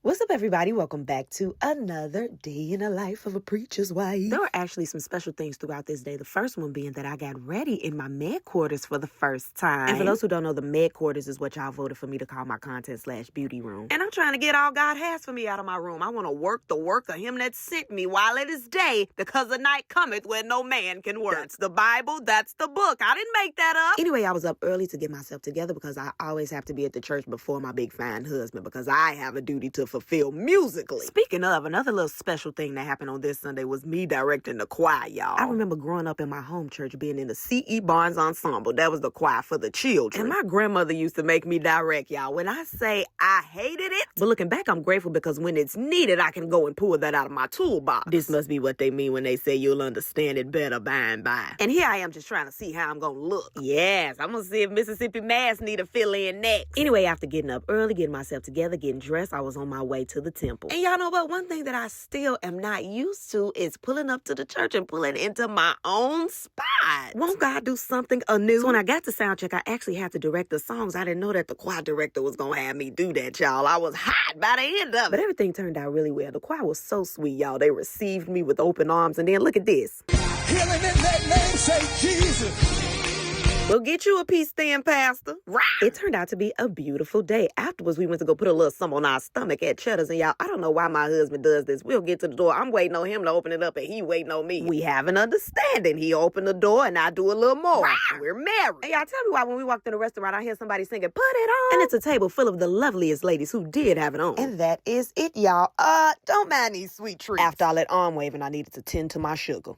What's up, everybody? Welcome back to another day in the life of a preacher's wife. There were actually some special things throughout this day. The first one being that I got ready in my med quarters for the first time. And for those who don't know, the med quarters is what y'all voted for me to call my content/beauty room. And I'm trying to get all God has for me out of my room. I want to work the work of him that sent me while it is day, because the night cometh when no man can work. That's the Bible. That's the book. I didn't make that up. Anyway, I was up early to get myself together because I always have to be at the church before my big fine husband, because I have a duty to fulfill musically. Speaking of, another little special thing that happened on this Sunday was me directing the choir, y'all. I remember growing up in my home church being in the C.E. Barnes Ensemble. That was the choir for the children. And my grandmother used to make me direct, y'all. When I say I hated it, but looking back, I'm grateful because when it's needed, I can go and pull that out of my toolbox. This must be what they mean when they say you'll understand it better by and by. And here I am just trying to see how I'm gonna look. Yes, I'm gonna see if Mississippi Mass need a fill-in next. Anyway, after getting up early, getting myself together, getting dressed, I was on my way to the temple. And y'all know what? One thing that I still am not used to is pulling up to the church and pulling into my own spot. Won't God do something anew? So when I got to sound check, I actually had to direct the songs. I didn't know that the choir director was gonna have me do that, y'all. I was hot by the end of it. But everything turned out really well. The choir was so sweet, y'all. They received me with open arms. And then look at this. Healing in that name, say Jesus. We'll get you a piece then, Pastor. Right. It turned out to be a beautiful day. Afterwards, we went to go put a little something on our stomach at Cheddar's. And y'all, I don't know why my husband does this. We'll get to the door. I'm waiting on him to open it up, and he waiting on me. We have an understanding. He opened the door, and I do a little more. Right. We're married. And y'all, tell me why when we walked in the restaurant, I hear somebody singing, "Put it on." And it's a table full of the loveliest ladies who did have it on. And that is it, y'all. Don't mind these sweet treats. After all that arm waving, I needed to tend to my sugar.